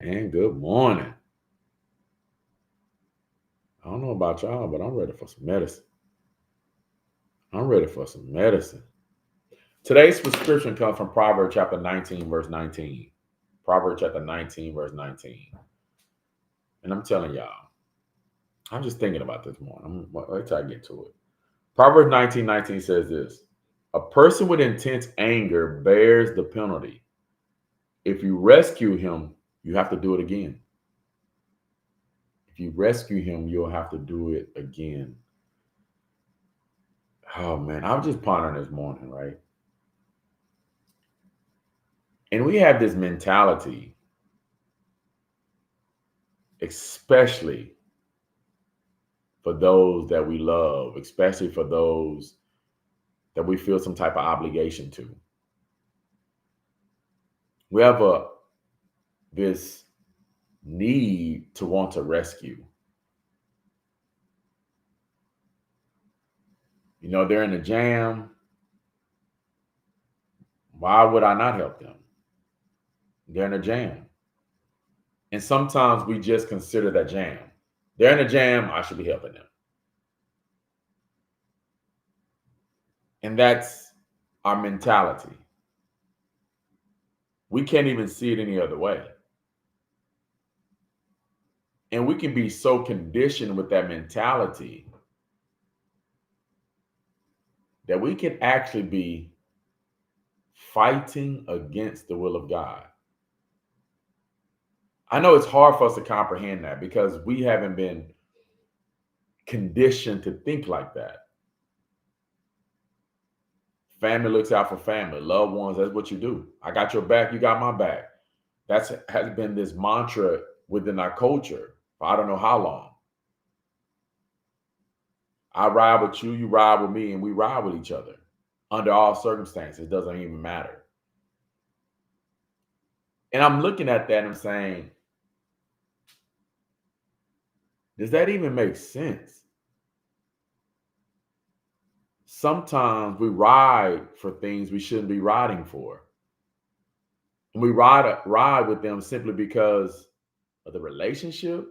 And good morning. I don't know about y'all, but I'm ready for some medicine. I'm ready for some medicine. Today's prescription comes from Proverbs chapter 19, verse 19. Proverbs chapter 19, verse 19. And I'm telling y'all, I'm just thinking about this morning. Wait till I get to it. Proverbs 19:19 says this: a person with intense anger bears the penalty. If you rescue him, you have to do it again. If you rescue him, you'll have to do it again. Oh man, I was just pondering this morning, right? And we have this mentality, especially for those that we love, especially for those that we feel some type of obligation to. We have this need to want to rescue. They're in a jam. Why would I not help them? They're in a jam. And sometimes we just consider that jam. They're in a jam, I should be helping them. And that's our mentality. We can't even see it any other way. And we can be so conditioned with that mentality that we can actually be fighting against the will of God. I know it's hard for us to comprehend that because we haven't been conditioned to think like that. Family looks out for family, loved ones, that's what you do. I got your back, you got my back. That's has been this mantra within our culture for I don't know how long. I ride with you, you ride with me, and we ride with each other under all circumstances. It doesn't even matter. And I'm looking at that and I'm saying, does that even make sense? Sometimes we ride for things we shouldn't be riding for. And we ride with them simply because of the relationship,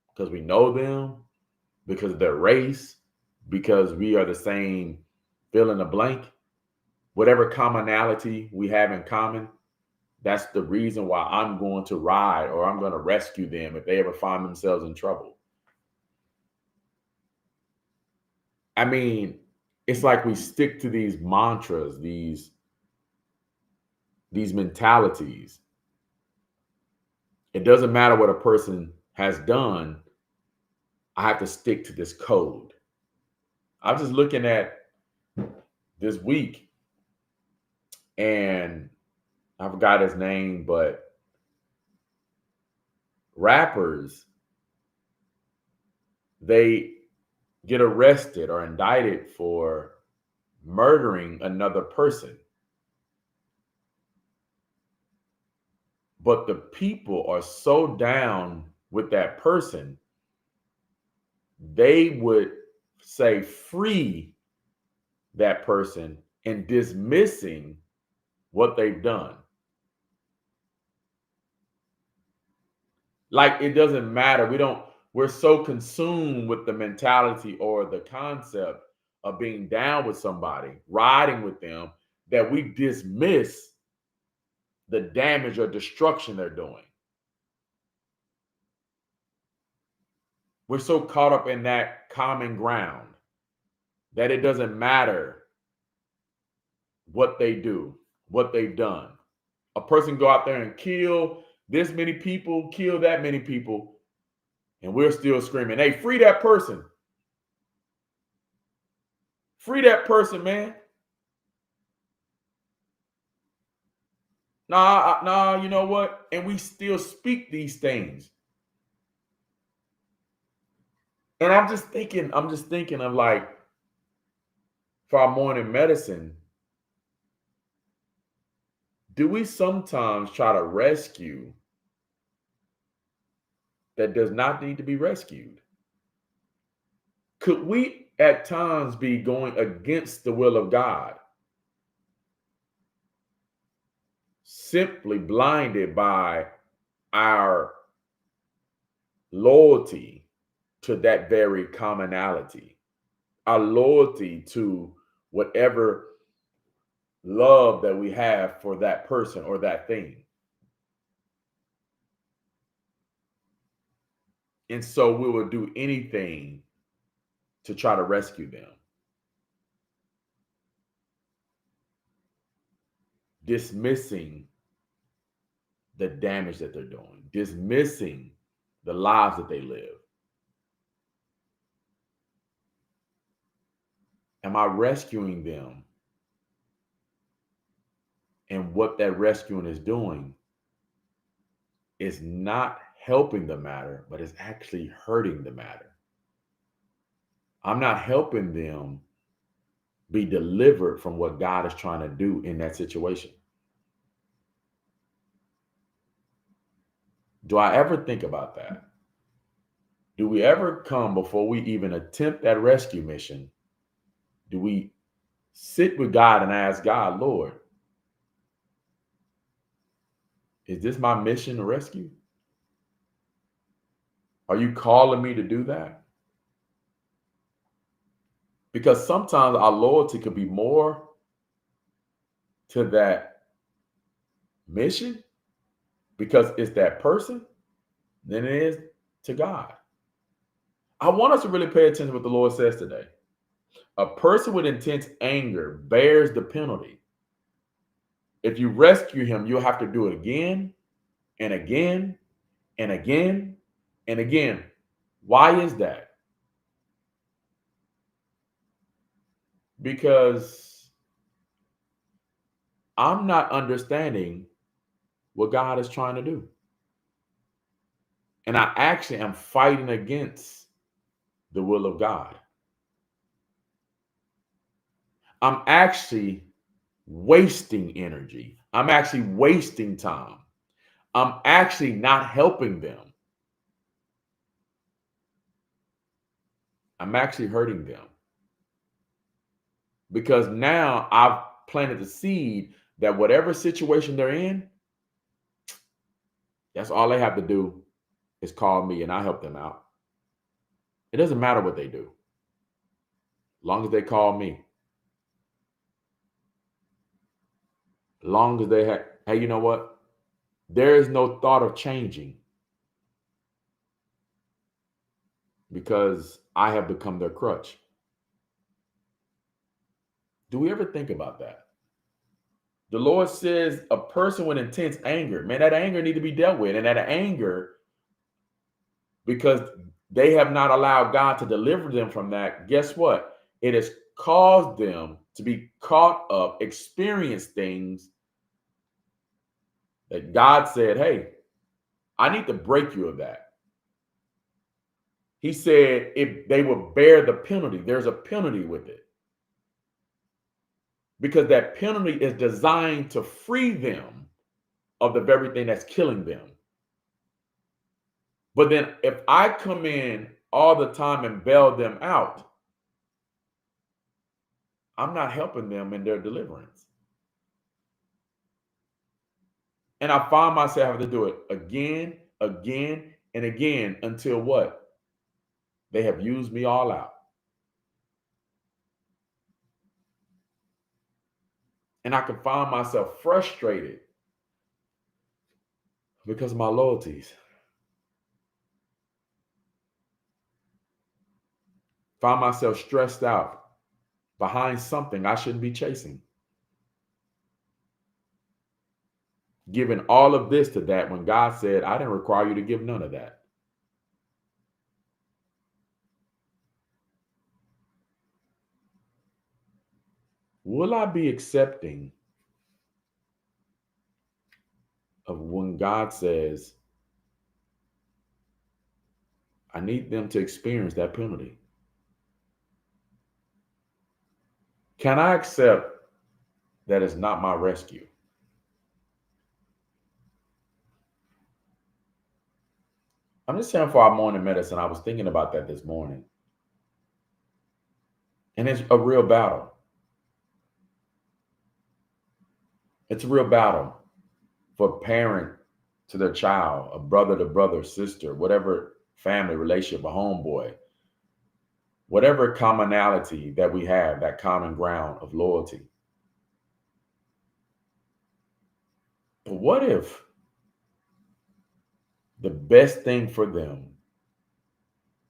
because we know them, because of their race, because we are the same fill in the blank. Whatever commonality we have in common, that's the reason why I'm going to ride or I'm going to rescue them if they ever find themselves in trouble. I mean, it's like we stick to these mantras, these mentalities. It doesn't matter what a person has done. I have to stick to this code. I was just looking at this week and I forgot his name, but rappers, they get arrested or indicted for murdering another person. But the people are so down with that person, they would say free that person and dismissing what they've done. Like it doesn't matter. We're so consumed with the mentality or the concept of being down with somebody, riding with them, that we dismiss the damage or destruction they're doing. We're so caught up in that common ground that it doesn't matter what they do, what they've done. A person go out there and kill this many people, kill that many people, and we're still screaming, "Hey, free that person! Free that person, man!" Nah, you know what? And we still speak these things. And I'm just thinking of like for our morning medicine, do we sometimes try to rescue that does not need to be rescued? Could we at times be going against the will of God, simply blinded by our loyalty to that very commonality, our loyalty to whatever love that we have for that person or that thing. And so we will do anything to try to rescue them, dismissing the damage that they're doing, dismissing the lives that they live. Am I rescuing them? And what that rescuing is doing is not helping the matter, but it's actually hurting the matter. I'm not helping them be delivered from what God is trying to do in that situation. Do I ever think about that? Do we ever come before we even attempt that rescue mission? Do we sit with God and ask God, Lord, is this my mission to rescue? Are you calling me to do that? Because sometimes our loyalty could be more to that mission because it's that person than it is to God. I want us to really pay attention to what the Lord says today. A person with intense anger bears the penalty. If you rescue him, you'll have to do it again and again and again and again. Why is that? Because I'm not understanding what God is trying to do. And I actually am fighting against the will of God. I'm actually wasting energy. I'm actually wasting time. I'm actually not helping them. I'm actually hurting them. Because now I've planted the seed that whatever situation they're in, that's all they have to do is call me and I help them out. It doesn't matter what they do, as long as they call me. As long as they have, hey, you know what? There is no thought of changing because I have become their crutch. Do we ever think about that? The Lord says a person with intense anger, man, that anger need to be dealt with. And that anger, because they have not allowed God to deliver them from that, guess what? It has caused them to be caught up, experience things that God said, hey, I need to break you of that. He said if they will bear the penalty, there's a penalty with it. Because that penalty is designed to free them of the very thing that's killing them. But then if I come in all the time and bail them out, I'm not helping them in their deliverance. And I find myself having to do it again, again, and again until what? They have used me all out. And I can find myself frustrated because of my loyalties. Find myself stressed out behind something I shouldn't be chasing. Giving all of this to that when God said, I didn't require you to give none of that. Will I be accepting of when God says, I need them to experience that penalty? Can I accept that it's not my rescue? I'm just saying for our morning medicine, I was thinking about that this morning. And it's a real battle. It's a real battle for a parent to their child, a brother to brother, sister, whatever family relationship, a homeboy, whatever commonality that we have, that common ground of loyalty. But what if the best thing for them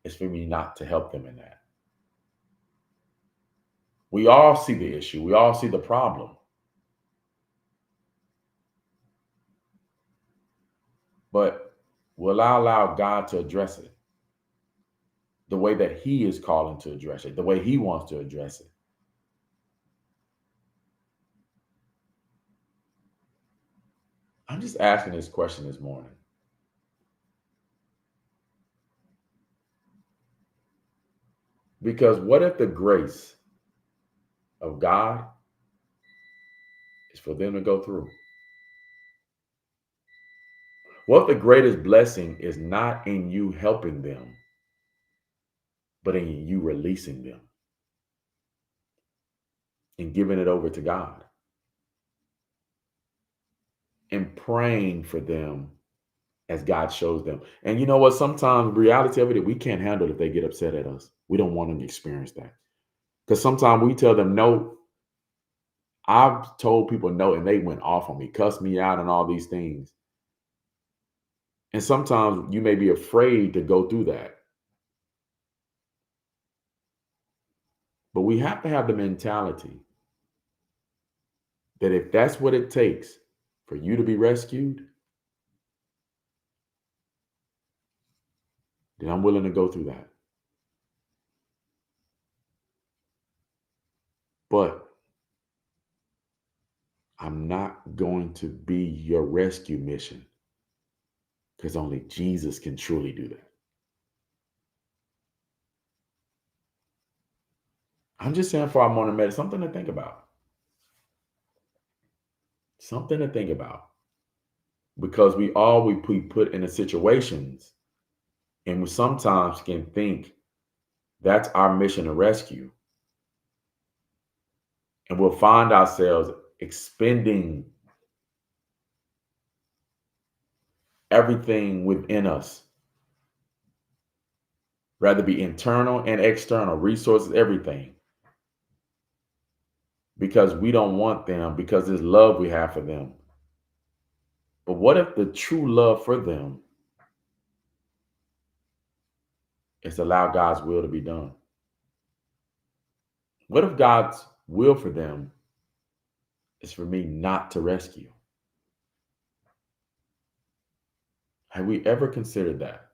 is for me not to help them in that? We all see the issue. We all see the problem. But will I allow God to address it the way that He is calling to address it, the way He wants to address it? I'm just asking this question this morning. Because what if the grace of God is for them to go through? What if the greatest blessing is not in you helping them, but in you releasing them and giving it over to God and praying for them as God shows them? And you know what? Sometimes the reality of it, we can't handle it if they get upset at us. We don't want them to experience that. Because sometimes we tell them no. I've told people no, and they went off on me, cussed me out, and all these things. And sometimes you may be afraid to go through that. But we have to have the mentality that if that's what it takes for you to be rescued, then I'm willing to go through that. But I'm not going to be your rescue mission because only Jesus can truly do that. I'm just saying for our morning medicine, something to think about. Something to think about. Because we put in the situations and we sometimes can think that's our mission to rescue. And we'll find ourselves expending everything within us, rather be internal and external, resources, everything, because we don't want them, because there's love we have for them. But what if the true love for them is to allow God's will to be done? What if God's will for them is for me not to rescue? Have we ever considered that?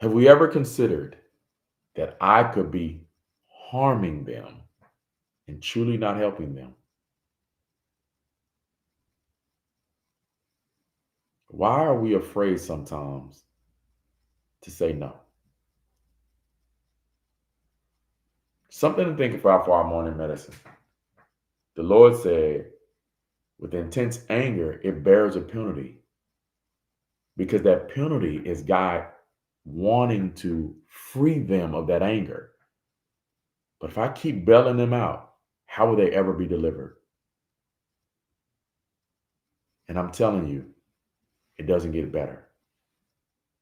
Have we ever considered that I could be harming them and truly not helping them? Why are we afraid sometimes to say no? Something to think about for our morning medicine. The Lord said, with intense anger, it bears a penalty, because that penalty is God wanting to free them of that anger. But if I keep bailing them out, how will they ever be delivered? And I'm telling you, it doesn't get better,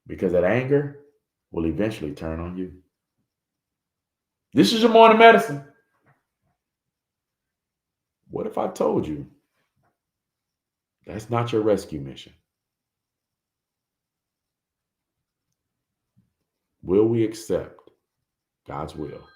because that anger will eventually turn on you. This is your morning medicine. What if I told you that's not your rescue mission? Will we accept God's will?